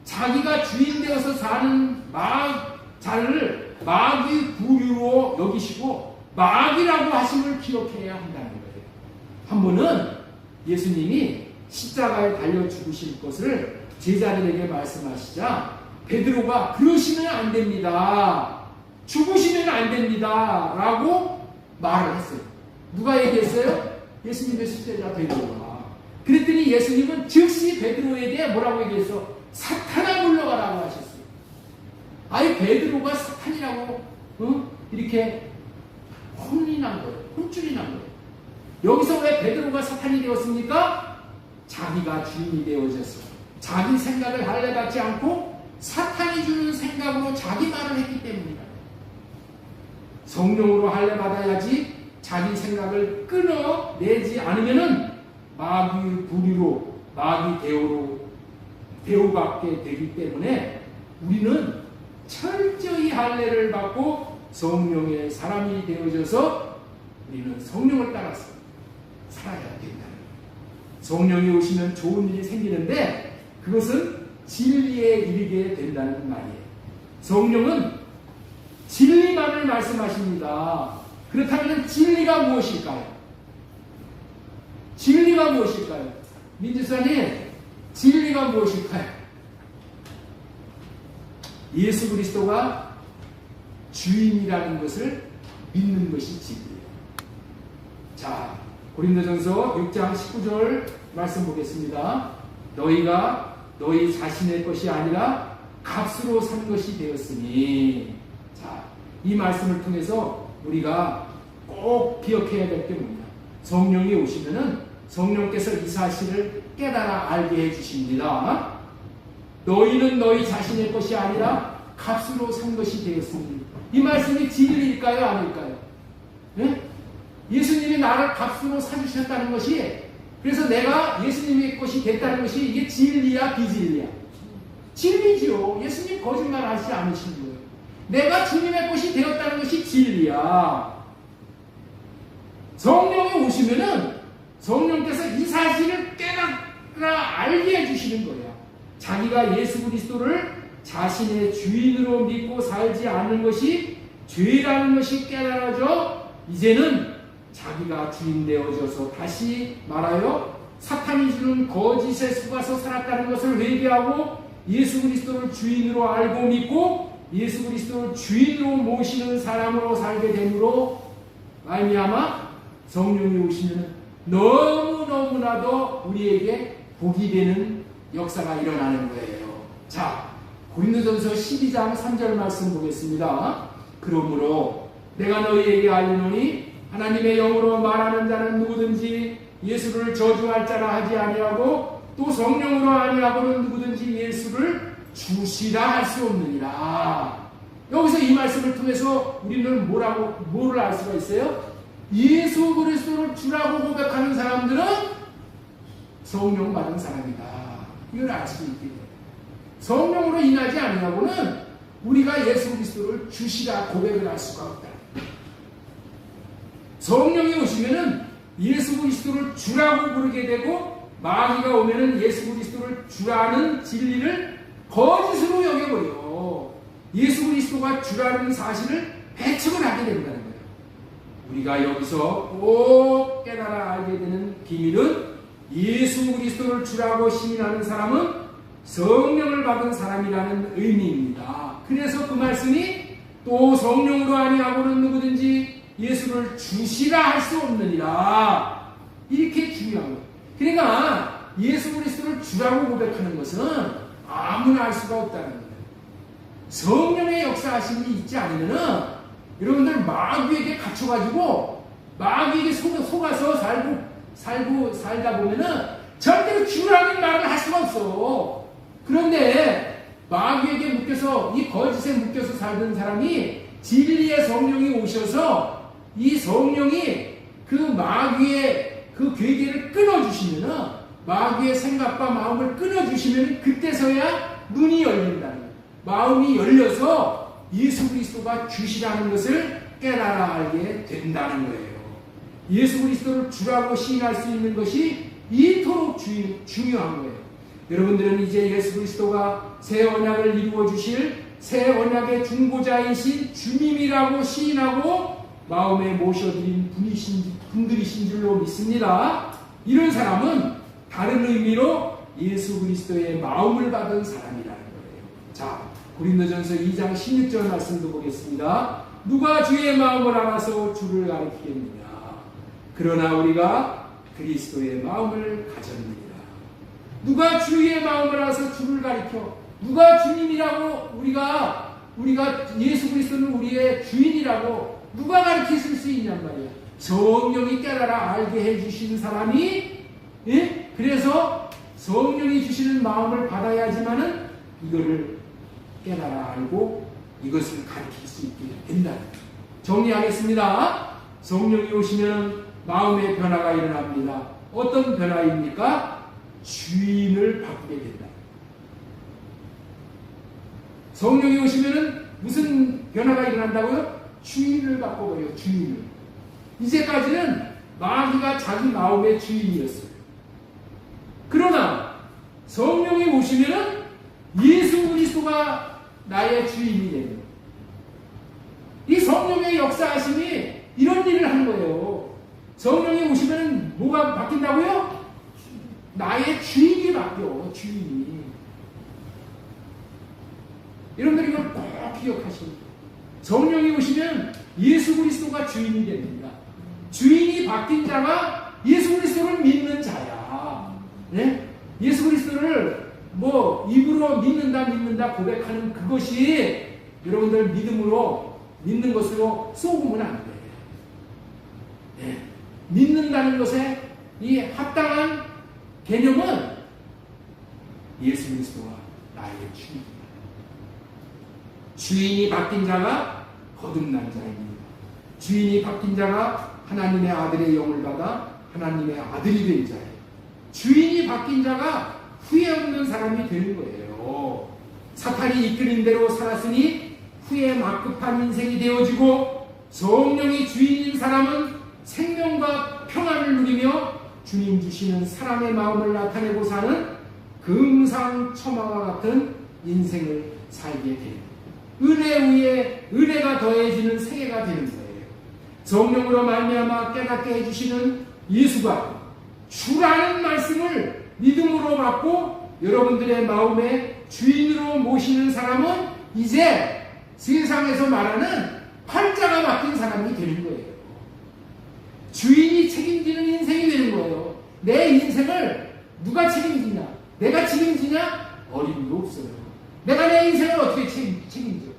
자기가 주인 되어서 사는 자를 마귀 부류로 여기시고 마귀라고 하심을 기억해야 한다는 거예요. 한 번은 예수님이 십자가에 달려 죽으실 것을 제자들에게 말씀하시자 베드로가 그러시면 안 됩니다. 죽으시면 안 됩니다. 라고 말을 했어요. 누가 얘기했어요? 예수님의 수제자 베드로가. 그랬더니 예수님은 즉시 베드로에게 뭐라고 얘기했어? 사탄아 물러가라고 하셨어요. 아예 베드로가 사탄이라고 이렇게 혼이 난 거예요. 혼쭐이 난 거예요. 여기서 왜 베드로가 사탄이 되었습니까? 자기가 주인이 되어져서 자기 생각을 할례받지 않고 사탄이 주는 생각으로 자기 말을 했기 때문이다. 성령으로 할례받아야지 자기 생각을 끊어내지 않으면은 마귀 부리로 마귀 대우받게 되기 때문에 우리는 철저히 할례를 받고 성령의 사람이 되어져서 우리는 성령을 따라서 살아야 된다는 거예요. 성령이 오시면 좋은 일이 생기는데 그것은 진리에 이르게 된다는 말이에요. 성령은 진리만을 말씀하십니다. 그렇다면 진리가 무엇일까요? 진리가 무엇일까요? 민주사님, 진리가 무엇일까요? 예수 그리스도가 주인이라는 것을 믿는 것이 진리예요. 자, 고린도전서 6장 19절 말씀 보겠습니다. 너희가 너희 자신의 것이 아니라 값으로 산 것이 되었으니. 자, 이 말씀을 통해서 우리가 꼭 기억해야 될 게 뭡니까? 성령이 오시면은 성령께서 이 사실을 깨달아 알게 해주십니다. 너희는 너희 자신의 것이 아니라 값으로 산 것이 되었으니. 이 말씀이 진리일까요? 아닐까요? 네? 예수님이 나를 값으로 사주셨다는 것이, 그래서 내가 예수님의 것이 됐다는 것이 이게 진리야 비진리야? 진리지요. 예수님 거짓말 하시지 않으신 거예요. 내가 주님의 것이 되었다는 것이 진리야. 성령이 오시면은 성령께서 이 사실을 깨달아 알게 해주시는 거예요. 자기가 예수 그리스도를 자신의 주인으로 믿고 살지 않는 것이 죄라는 것이 깨달아져 이제는 자기가 주인 되어져서 다시 말하여 사탄이 주는 거짓에 속아서 살았다는 것을 회개하고 예수 그리스도를 주인으로 알고 믿고 예수 그리스도를 주인으로 모시는 사람으로 살게 되므로 말미암아 성령이 오시면 너무너무나도 우리에게 복이 되는 역사가 일어나는 거예요. 자, 고린도전서 12장 3절 말씀 보겠습니다. 그러므로 내가 너희에게 알리노니 하나님의 영으로 말하는 자는 누구든지 예수를 저주할 자라 하지 아니하고 또 성령으로 아니하고는 누구든지 예수를 주시라 할 수 없느니라. 여기서 이 말씀을 통해서 우리는 뭐를 알 수가 있어요? 예수 그리스도를 주라고 고백하는 사람들은 성령 받은 사람이다. 이걸 알 수 있게 돼요. 성령으로 인하지 아니하고는 우리가 예수 그리스도를 주시라 고백을 할 수가 없다. 성령이 오시면은 예수 그리스도를 주라고 부르게 되고 마귀가 오면은 예수 그리스도를 주라는 진리를 거짓으로 여겨버려. 예수 그리스도가 주라는 사실을 배척을 하게 된다는 거예요. 우리가 여기서 꼭 깨달아 알게 되는 비밀은 예수 그리스도를 주라고 시인하는 사람은 성령을 받은 사람이라는 의미입니다. 그래서 그 말씀이 또 성령으로 아니하고는 누구든지 예수를 주시라 할 수 없느니라. 이렇게 중요한 거예요. 그러니까 예수 그리스도를 주라고 고백하는 것은 아무나 알 수가 없다는 거예요. 성령의 역사하심이 있지 않으면은 여러분들 마귀에게 갇혀가지고 마귀에게 속아서 살다 보면은 절대로 주라는 말을 할 수가 없어. 그런데 마귀에게 묶여서 이 거짓에 묶여서 살던 사람이 진리의 성령이 오셔서 이 성령이 그 마귀의 그 괴계를 끊어주시면은 마귀의 생각과 마음을 끊어주시면 그때서야 눈이 열린다는 거예요. 마음이 열려서 예수 그리스도가 주시라는 것을 깨달아 알게 된다는 거예요. 예수 그리스도를 주라고 시인할 수 있는 것이 이토록 중요한 거예요. 여러분들은 이제 예수 그리스도가 새 언약을 이루어 주실 새 언약의 중보자이신 주님이라고 시인하고 마음에 모셔드린 분들이신 줄로 믿습니다. 이런 사람은 다른 의미로 예수 그리스도의 마음을 받은 사람이라는 거예요. 자, 고린도전서 2장 16절 말씀도 보겠습니다. 누가 주의 마음을 알아서 주를 가리키겠느냐. 그러나 우리가 그리스도의 마음을 가졌느니라. 누가 주의 마음을 알아서 주를 가리켜. 누가 주님이라고 우리가 예수 그리스도는 우리의 주인이라고 누가 가르치실 수 있냔 말이야. 성령이 깨달아 알게 해주신 사람이, 예? 그래서 성령이 주시는 마음을 받아야지만은 이거를 깨달아 알고 이것을 가르칠 수 있게 된다. 정리하겠습니다. 성령이 오시면 마음의 변화가 일어납니다. 어떤 변화입니까? 주인을 바꾸게 된다. 성령이 오시면은 무슨 변화가 일어난다고요? 주인을 바꿔버려요. 주인을. 이제까지는 마귀가 자기 마음의 주인이었어요. 그러나 성령이 오시면은 예수 그리스도가 나의 주인이 되는 거예요. 이 성령의 역사하심이 이런 일을 하는 거예요. 성령이 오시면 뭐가 바뀐다고요? 나의 주인이 바뀌어. 주인이. 여러분들 이걸 꼭 기억하시면 돼요. 성령이 오시면 예수 그리스도가 주인이 됩니다. 주인이 바뀐 자가 예수 그리스도를 믿는 자야. 네? 예수 그리스도를 뭐 입으로 믿는다 고백하는 그것이 여러분들 믿음으로 믿는 것으로 쏘으면 안 돼요. 네. 믿는다는 것에 이 합당한 개념은 예수 그리스도가 나의 주인입니다. 주인이 바뀐 자가 거듭난 자입니다. 주인이 바뀐 자가 하나님의 아들의 영을 받아 하나님의 아들이 된 자예요. 주인이 바뀐 자가 후회 없는 사람이 되는 거예요. 사탄이 이끌린 대로 살았으니 후회 막급한 인생이 되어지고 성령이 주인인 사람은 생명과 평안을 누리며 주님 주시는 사랑의 마음을 나타내고 사는 금상첨화와 같은 인생을 살게 됩니다. 은혜 위에 은혜가 더해지는 세계가 되는 거예요. 성령으로 말미암아 깨닫게 해주시는 예수가 주라는 말씀을 믿음으로 받고 여러분들의 마음의 주인으로 모시는 사람은 이제 세상에서 말하는 팔자가 바뀐 사람이 되는 거예요. 주인이 책임지는 인생이 되는 거예요. 내 인생을 누가 책임지냐? 내가 책임지냐? 어림도 없어요. 내가 내 인생을 어떻게 책임져?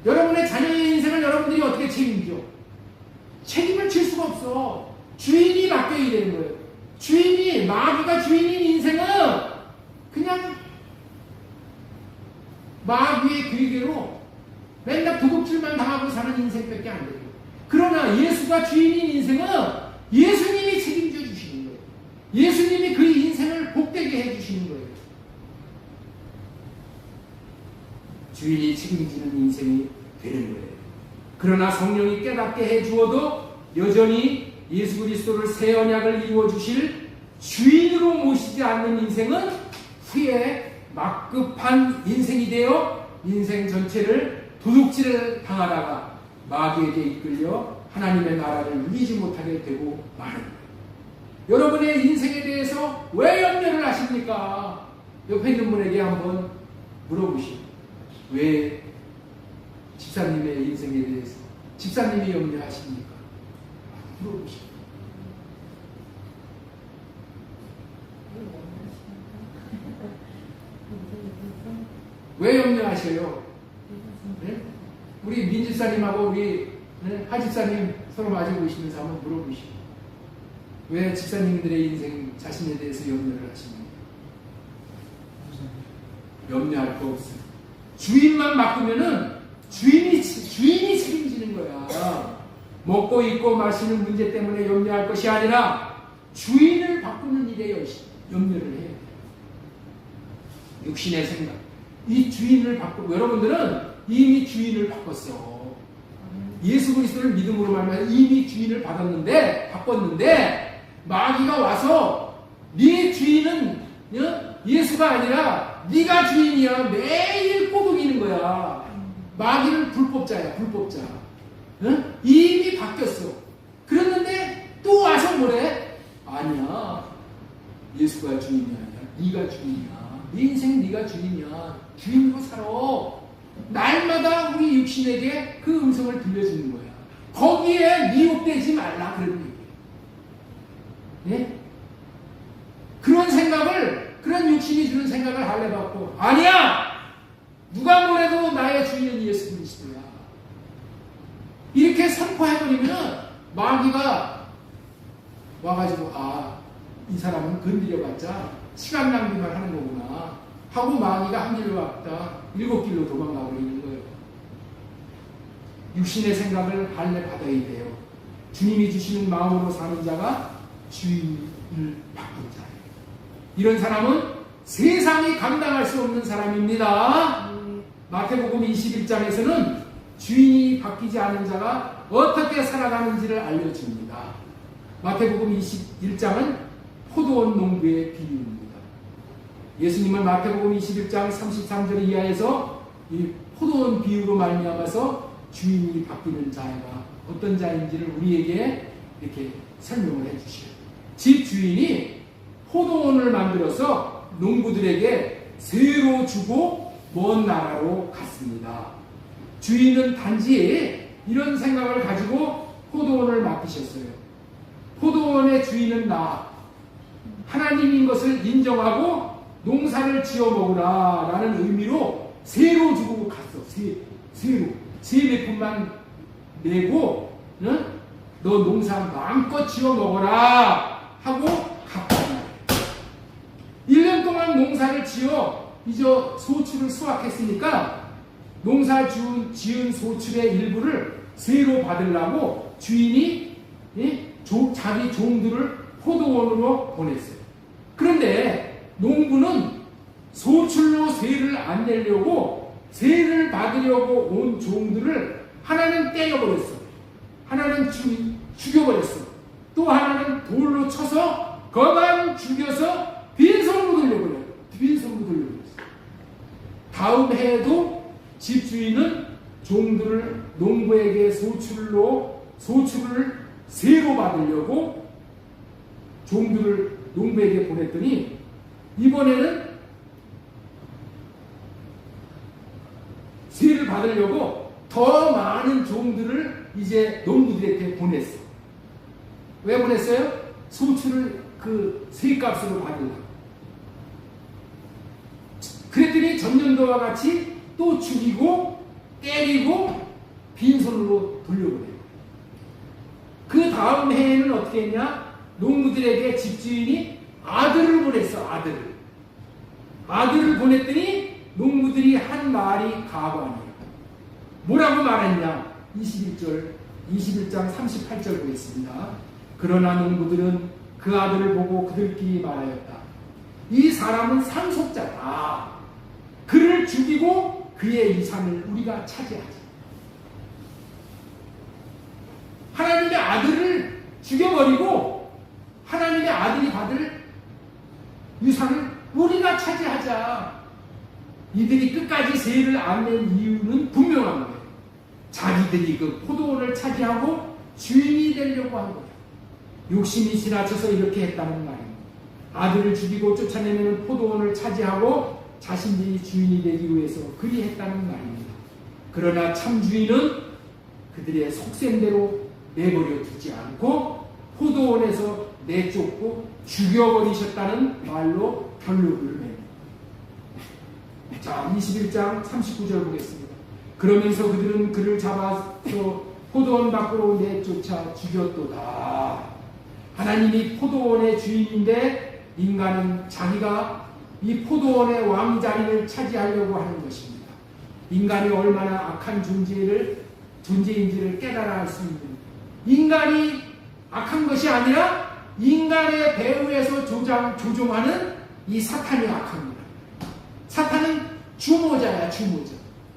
여러분의 자녀의 인생을 여러분들이 어떻게 책임져? 책임을 질 수가 없어. 주인이 바뀌어야 되는 거예요. 주인이, 마귀가 주인인 인생은 그냥 마귀의 괴계로 맨날 도둑질만 당하고 사는 인생밖에 안 돼요. 그러나 예수가 주인인 인생은 예수님이 책임져 주시는 거예요. 예수님이 그 인생을 복되게 해주시는 거예요. 주인이 책임지는 인생이 되는 거예요. 그러나 성령이 깨닫게 해주어도 여전히 예수 그리스도를 새 언약을 이루어 주실 주인으로 모시지 않는 인생은 후에 막급한 인생이 되어 인생 전체를 도둑질을 당하다가 마귀에게 이끌려 하나님의 나라를 누리지 못하게 되고 마는 거예요. 여러분의 인생에 대해서 왜 염려를 하십니까? 옆에 있는 분에게 한번 물어보시오. 왜 집사님의 인생에 대해서 집사님이 염려하십니까? 물어보시오. 왜 염려하셔요? 네? 우리 민집사님하고 우리 하 집사님 서로 마주 보시면서 한번 물어보시오. 왜 집사님들의 인생 자신에 대해서 염려를 하십니까? 염려할 거 없어요. 주인만 바꾸면은 주인이 책임지는 거야. 먹고 입고 마시는 문제 때문에 염려할 것이 아니라 주인을 바꾸는 일에 염려를 해야 돼요. 육신의 생각. 이 주인을 바꾸고 여러분들은 이미 주인을 바꿨어. 예수 그리스도를 믿음으로 말하면 이미 주인을 바꿨는데 마귀가 와서 네 주인은 예수가 아니라 네가 주인이야. 매일 꼬부기는 거야. 마귀는 불법자야, 불법자. 응? 이미 바뀌었어. 그랬는데 또 와서 뭐래? 아니야. 예수가 주인이 아니야. 네가 주인이야. 네 인생 네가 주인이야. 주인으로 살아. 날마다 우리 육신에게 그 음성을 들려주는 거야. 거기에 미혹되지 말라 그런 얘기예요. 예? 그런 생각을, 그런 육신이 주는 생각을 할래받고, 아니야! 누가 뭐래도 나의 주인은 예수 그리스도야. 이렇게 선포해버리면 마귀가 와가지고 이 사람은 건드려봤자 시간 낭비만 하는 거구나 하고 마귀가 한 길로 왔다 7길로 도망가 버리는 거예요. 육신의 생각을 할례받아야 돼요. 주님이 주시는 마음으로 사는 자가 주인을 바꾼 자예요. 이런 사람은 세상이 감당할 수 없는 사람입니다. 마태복음 21장에서는 주인이 바뀌지 않은 자가 어떻게 살아가는지를 알려줍니다. 마태복음 21장은 포도원 농부의 비유입니다. 예수님은 마태복음 21장 33절 이하에서 이 포도원 비유로 말미암아서 주인이 바뀌는 자가 어떤 자인지를 우리에게 이렇게 설명을 해주시요. 집 주인이 포도원을 만들어서 농부들에게 새로 주고 먼 나라로 갔습니다. 주인은 단지 이런 생각을 가지고 포도원을 맡기셨어요. 포도원의 주인은 나, 하나님인 것을 인정하고 농사를 지어 먹으라 라는 의미로 새로 주고 갔어. 새로. 새 몇 푼만 내고 응? 너 농사 마음껏 지어 먹어라 하고 갔다. 1년 동안 농사를 지어 이제 소출을 수확했으니까 농사 지은 소출의 일부를 새로 받으려고 주인이 자기 종들을 포도원으로 보냈어요. 그런데 농부는 소출로 세를 안 내려고 세를 받으려고 온 종들을 하나는 때려버렸어. 하나는 죽여버렸어. 또 하나는 돌로 쳐서 거반 죽여서 빈손으로 돌려버렸어. 다음 해에도 집주인은 종들을 농부에게 소출을 세로 받으려고 종들을 농부에게 보냈더니 이번에는 세를 받으려고 더 많은 종들을 이제 농부들에게 보냈어. 왜 보냈어요? 소출을 그 세값으로 받으려고. 그랬더니 전년도와 같이 또 죽이고 때리고 빈손으로 돌려보내요. 그 다음 해에는 어떻게 했냐? 농부들에게 집주인이 아들을 보냈어. 아들을 보냈더니 농부들이 한 말이 가관이에요. 뭐라고 말했냐? 21장 38절 보겠습니다. 그러나 농부들은 그 아들을 보고 그들끼리 말하였다. 이 사람은 상속자다. 그를 죽이고 그의 이산을 우리가 차지하자. 하나님의 아들을 죽여버리고 하나님의 아들이 받을 유산을 우리가 차지하자. 이들이 끝까지 세를 안 낸 이유는 분명한 거예요. 자기들이 그 포도원을 차지하고 주인이 되려고 한 거예요. 욕심이 지나쳐서 이렇게 했다는 말입니다. 아들을 죽이고 쫓아내면 포도원을 차지하고 자신들이 주인이 되기 위해서 그리 했다는 말입니다. 그러나 참 주인은 그들의 속셈대로 내버려 두지 않고 포도원에서 내쫓고 죽여버리셨다는 말로 결론을 냅니다. 자, 21장 39절 보겠습니다. 그러면서 그들은 그를 잡아서 포도원 밖으로 내쫓아 죽였도다. 하나님이 포도원의 주인인데 인간은 자기가 이 포도원의 왕자리를 차지하려고 하는 것입니다. 인간이 얼마나 악한 존재인지를 깨달아 할 수 있는, 인간이 악한 것이 아니라 인간의 배후에서 조종하는 이 사탄이 악합니다. 사탄은 주모자야,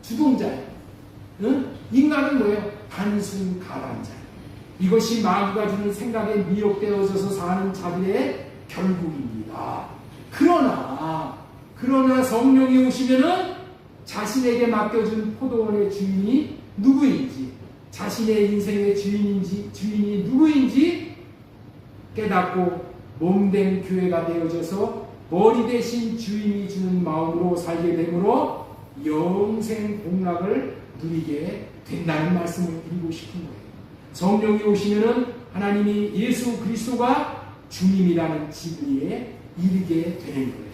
주동자야. 응? 인간은 뭐예요? 단순 가담자. 이것이 마귀가 주는 생각에 미혹되어져서 사는 자들의 결국입니다. 그러나 성령이 오시면은 자신에게 맡겨준 포도원의 주인이 누구인지, 자신의 인생의 주인이 누구인지 깨닫고 몸된 교회가 되어져서 머리 대신 주인이 주는 마음으로 살게 되므로 영생 복락을 누리게 된다는 말씀을 드리고 싶은 거예요. 성령이 오시면은 하나님이 예수 그리스도가 주님이라는 진리에 이르게 되는 거예요.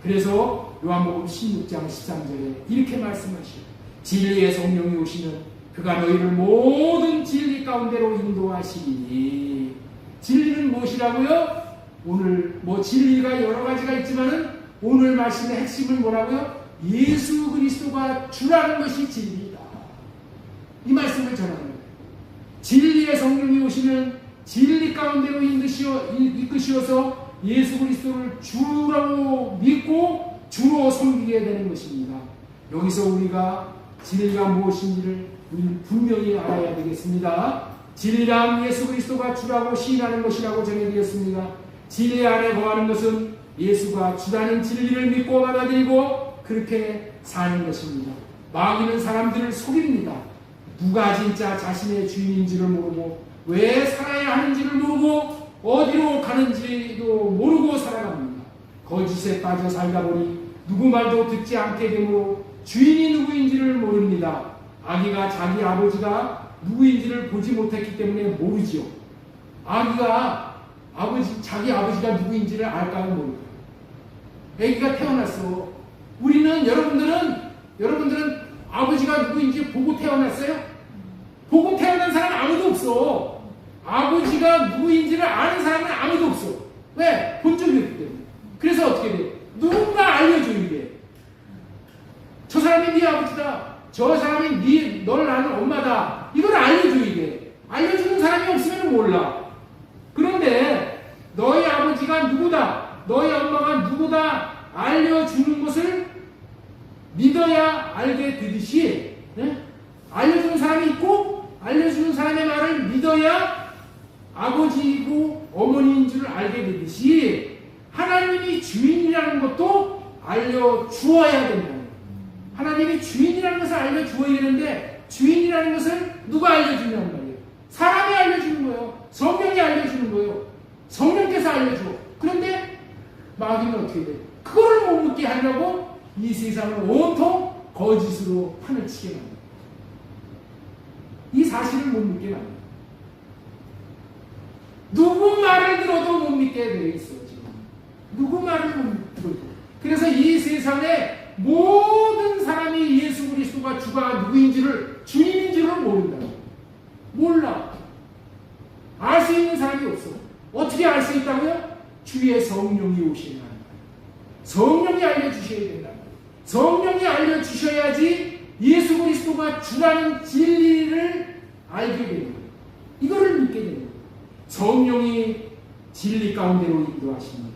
그래서 요한복음 16장 13절에 이렇게 말씀하시죠. 진리의 성령이 오시면 그가 너희를 모든 진리 가운데로 인도하시니. 진리는 무엇이라고요? 오늘 진리가 여러 가지가 있지만은 오늘 말씀의 핵심은 뭐라고요? 예수 그리스도가 주라는 것이 진리다. 이 말씀을 전하는 거예요. 진리의 성령이 오시면 진리 가운데로 이끄시어서 예수 그리스도를 주라고 믿고 주로 섬기게 되는 것입니다. 여기서 우리가 진리가 무엇인지를 분명히 알아야 되겠습니다. 진리란 예수 그리스도가 주라고 시인하는 것이라고 전해드렸습니다. 진리 안에 거하는 것은 예수가 주라는 진리를 믿고 받아들이고 그렇게 사는 것입니다. 마귀는 사람들을 속입니다. 누가 진짜 자신의 주인인지를 모르고 왜 살아야 하는지를 모르고 어디로 가는지도 모르고 살아갑니다. 거짓에 빠져 살다 보니 누구 말도 듣지 않게 되므로 주인이 누구인지를 모릅니다. 아기가 자기 아버지가 누구인지를 보지 못했기 때문에 모르지요. 아기가 자기 아버지가 누구인지를 알까요? 모를까요? 아기가 태어났어. 여러분들은 아버지가 누구인지 보고 태어났어요? 보고 태어난 사람 아무도 없어. 아버지가 누구인지를 아는 사람은 아무도 없어. 왜? 본 적이 없기 때문에. 그래서 어떻게 돼? 누군가 알려줘야 돼. 저 사람이 네 아버지다. 저 사람이 널 아는 엄마다. 이걸 알려줘야 돼. 알려주는 사람이 없으면 몰라. 그런데 너희 아버지가 누구다, 너희 엄마가 누구다 알려주는 것을 믿어야 알게 되듯이, 알려주는 사람이 있고 알려주는 사람의 말을 믿어야 아버지이고 어머니인 줄 알게 되듯이 하나님이 주인이라는 것도 알려주어야 된다. 하나님이 주인이라는 것을 알려주어야 되는데 주인이라는 것을 누가 알려주냐는 말이에요. 사람이 알려주는 거예요. 성령이 알려주는 거예요. 성령께서 알려줘. 그런데 마귀는 어떻게 돼요? 그거를 못 묻게 하려고 이 세상을 온통 거짓으로 판을 치게 합니다. 이 사실을 못 믿게 합니다. 누구 말을 들어도 못 믿게 되어 있어요. 지금 누구 말을 못 들어도. 그래서 이 세상에 모든 사람이 예수 그리스도가 주가 누구인지를, 주인인지를 모른다. 몰라. 알 수 있는 사람이 없어. 어떻게 알 수 있다고요? 주의 성령이 오시는 거예요. 성령이 알려주셔야 된다. 성령이 알려주셔야지 예수 그리스도가 주라는 진리를 알게 되는 거예요. 이거를 믿게 되는 거예요. 성령이 진리 가운데로 인도하십니다.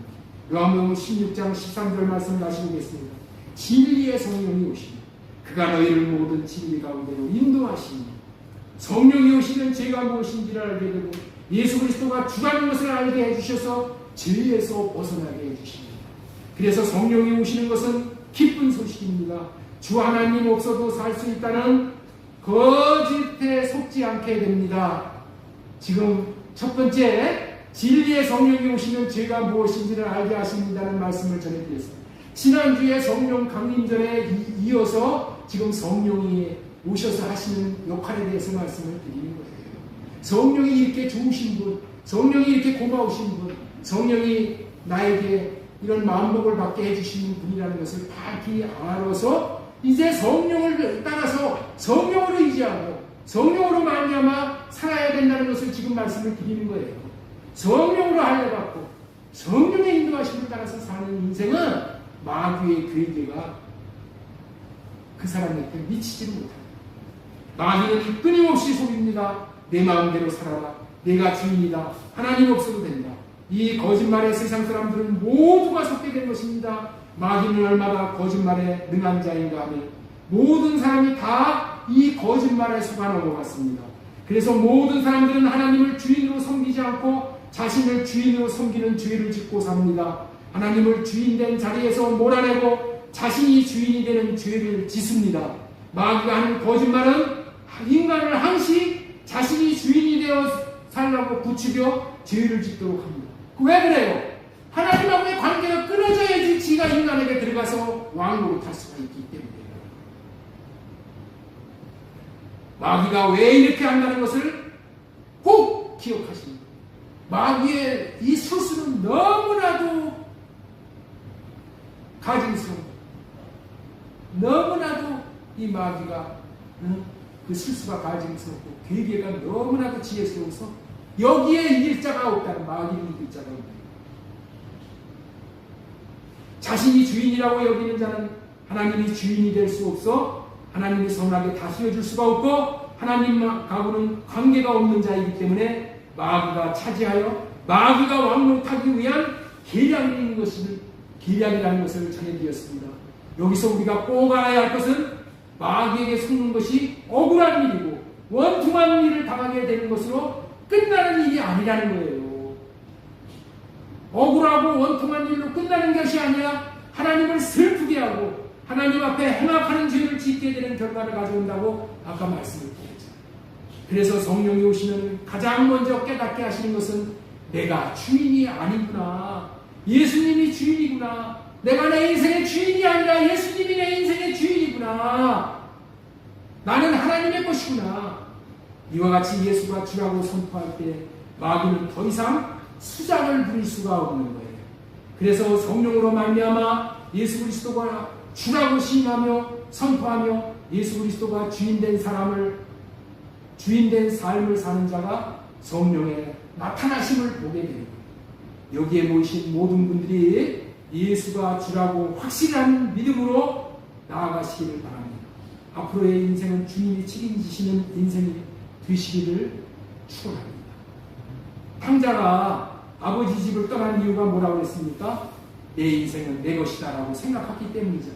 요한복음 16장 13절 말씀 다시 보겠습니다. 진리의 성령이 오시니 그가 너희를 모든 진리 가운데로 인도하시니. 성령이 오시면 죄가 무엇인지를 알게 되고 예수 그리스도가 주라는 것을 알게 해주셔서 죄에서 벗어나게 해주십니다. 그래서 성령이 오시는 것은 기쁜 소식입니다. 주 하나님 없어도 살 수 있다는 거짓에 속지 않게 됩니다. 지금 첫 번째, 진리의 성령이 오시면 죄가 무엇인지를 알게 하십니다는 말씀을 전해드렸습니다. 지난주에 성령 강림전에 이어서 지금 성령이 오셔서 하시는 역할에 대해서 말씀을 드리는 거예요. 성령이 이렇게 좋으신 분, 성령이 이렇게 고마우신 분, 성령이 나에게 이런 마음복을 받게 해주시는 분이라는 것을 밝히 알아서 이제 성령을 따라서 성령으로 의지하고 성령으로 말미암아 살아야 된다는 것을 지금 말씀을 드리는 거예요. 성령으로 하여받고 성령의 인도하심을 따라서 사는 인생은 마귀의 괴계가 그 사람에게 미치지를 못합니다. 마귀는 끊임없이 속입니다. 내 마음대로 살아라. 내가 주인이다. 하나님 없어도 된다. 이 거짓말에 세상 사람들은 모두가 속게 된 것입니다. 마귀는 얼마나 거짓말에 능한 자인가 하면 모든 사람이 다 이 거짓말에 속아 넘어갔습니다. 그래서 모든 사람들은 하나님을 주인으로 섬기지 않고 자신을 주인으로 섬기는 죄를 짓고 삽니다. 하나님을 주인된 자리에서 몰아내고 자신이 주인이 되는 죄를 짓습니다. 마귀가 하는 거짓말은 인간을 항시 자신이 주인이 되어 살라고 부추겨 죄를 짓도록 합니다. 왜 그래요? 하나님하고의 관계가 끊어져야지 지가 인간에게 들어가서 왕으로 탈 수가 있기 때문이에요. 마귀가 왜 이렇게 한다는 것을 꼭 기억하십니다. 마귀의 이 술수는 너무나도 가증스럽고 너무나도 이 마귀가 그 술수가 가증스럽고 괴계가 너무나도 지혜스러워서 여기에 이길 자가 없다는, 마귀는 이길 자가 없다. 자신이 주인이라고 여기는 자는 하나님이 주인이 될 수 없어 하나님이 선하게 다스려 줄 수가 없고 하나님하고는 관계가 없는 자이기 때문에 마귀가 차지하여 마귀가 왕노하기 위한 계략이라는 것을 전해드렸습니다. 여기서 우리가 꼭 알아야 할 것은 마귀에게 속는 것이 억울한 일이고 원통한 일을 당하게 되는 것으로 끝나는 일이 아니라는 거예요. 억울하고 원통한 일로 끝나는 것이 아니라 하나님을 슬프게 하고 하나님 앞에 행악하는 죄를 짓게 되는 결과를 가져온다고 아까 말씀을 드렸죠. 그래서 성령이 오시면 가장 먼저 깨닫게 하시는 것은 내가 주인이 아니구나. 예수님이 주인이구나. 내가 내 인생의 주인이 아니라 예수님이 내 인생의 주인이구나. 나는 하나님의 것이구나. 이와 같이 예수가 주라고 선포할 때 마귀는 더 이상 수작을 부릴 수가 없는 거예요. 그래서 성령으로 말미암아 예수 그리스도가 주라고 시인하며 선포하며 예수 그리스도가 주인된 삶을 사는 자가 성령의 나타나심을 보게 됩니다. 여기에 모이신 모든 분들이 예수가 주라고 확실한 믿음으로 나아가시기를 바랍니다. 앞으로의 인생은 주님이 책임지시는 인생이 되시기를 축원합니다. 탕자가 아버지 집을 떠난 이유가 뭐라고 했습니까? 내 인생은 내 것이다 라고 생각했기 때문이죠.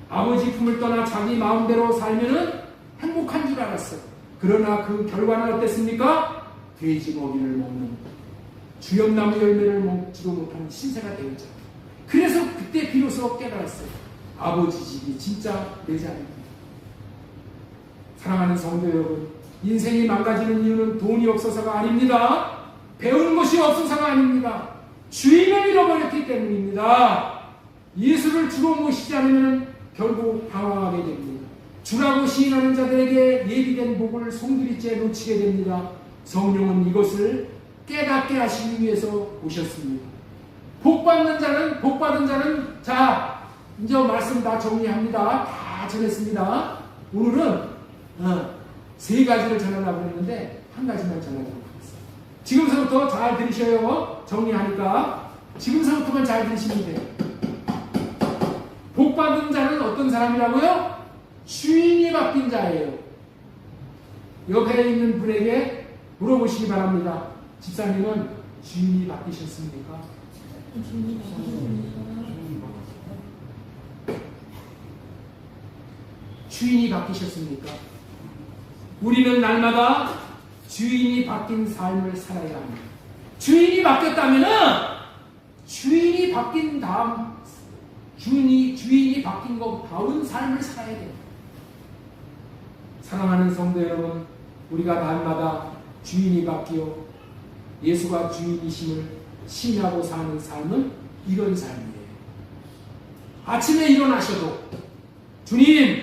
아버지 품을 떠나 자기 마음대로 살면은 행복한 줄 알았어요. 그러나 그 결과는 어땠습니까? 돼지 먹이를 먹는 주염나무 열매를 먹지도 못하는 신세가 되었죠. 그래서 그때 비로소 깨달았어요. 아버지 집이 진짜 내 자리입니다. 사랑하는 성도 여러분, 인생이 망가지는 이유는 돈이 없어서가 아닙니다. 배운 것이 없어서가 아닙니다. 주인을 잃어버렸기 때문입니다. 예수를 주로 모시지 않으면 결국 방황하게 됩니다. 주라고 시인하는 자들에게 예비된 복을 송두리째 놓치게 됩니다. 성령은 이것을 깨닫게 하시기 위해서 오셨습니다. 복받는 자는 자 이제 말씀 다 정리합니다. 다 전했습니다. 오늘은 세 가지를 전하려고 했는데 한 가지만 전하도록 하겠습니다. 지금서부터 잘 들으셔요. 정리하니까 지금서부터만 잘 들으시면 돼요. 복받은 자는 어떤 사람이라고요? 주인이 바뀐 자예요. 옆에 있는 분에게 물어보시기 바랍니다. 집사님은 주인이 바뀌셨습니까? 주인이 바뀌셨습니까? 우리는 날마다 주인이 바뀐 삶을 살아야 합니다. 주인이 바뀌었다면은 주인이 바뀐 다음 주인이 바뀐 것다운 삶을 살아야 돼요. 사랑하는 성도 여러분, 우리가 날마다 주인이 바뀌어 예수가 주인이심을 신뢰하고 사는 삶은 이런 삶이에요. 아침에 일어나셔도 주님,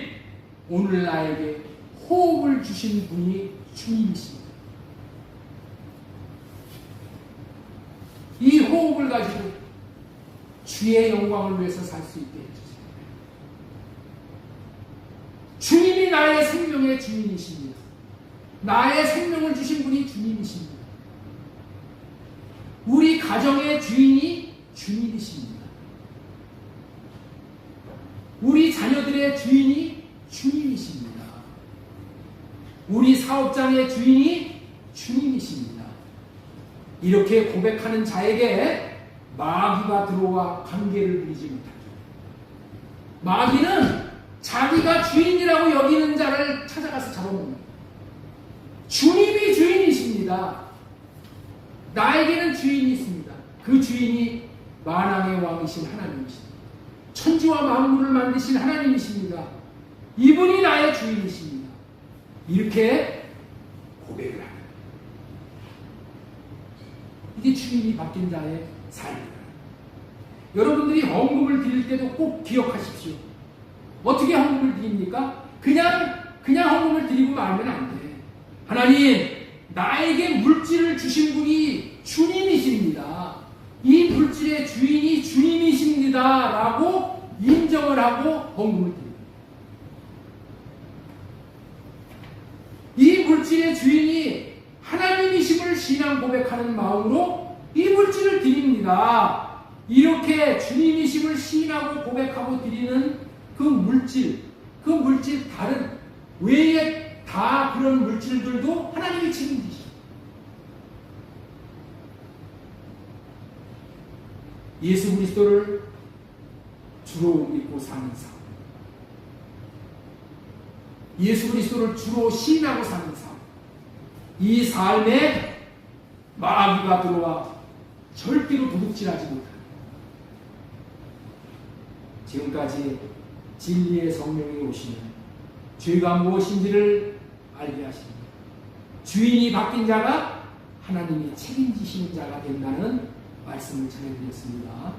오늘 나에게 호흡을 주신 분이 주님이십니다. 이 호흡을 가지고 주의 영광을 위해서 살 수 있게 해주세요. 주님이 나의 생명의 주인이십니다. 나의 생명을 주신 분이 주님이십니다. 우리 가정의 주인이 주님이십니다. 우리 자녀들의 주인이 주님이십니다. 우리 사업장의 주인이 주님이십니다. 이렇게 고백하는 자에게 마귀가 들어와 관계를 맺지 못합니다. 마귀는 자기가 주인이라고 여기는 자를 찾아가서 잡아먹습니다. 주님이 주인이십니다. 나에게는 주인이 있습니다. 그 주인이 만왕의 왕이신 하나님이십니다. 천지와 만물을 만드신 하나님이십니다. 이분이 나의 주인이십니다. 이렇게 고백을 합니다. 이게 주인이 바뀐 자의 삶입니다. 여러분들이 헌금을 드릴 때도 꼭 기억하십시오. 어떻게 헌금을 드립니까? 그냥 헌금을 드리고 말면 안 돼. 하나님, 나에게 물질을 주신 분이 주님이십니다. 이 물질의 주인이 주님이십니다. 라고 인정을 하고 헌금을 드립니다. 이 물질의 주인이 하나님이심을 신앙 고백하는 마음으로 이 물질을 드립니다. 이렇게 주님이심을 신하고 고백하고 드리는 그 물질 다른 외에 다 그런 물질들도 하나님이 책임지십니다. 예수 그리스도를 주로 믿고 사는 삶, 예수 그리스도를 주로 신하고 사는 삶, 이 삶에 마귀가 들어와 절대로 도둑질하지 못합니다. 지금까지 진리의 성령이 오시면 죄가 무엇인지를 알게 하십니다. 주인이 바뀐 자가 하나님이 책임지시는 자가 된다는 말씀을 전해드렸습니다.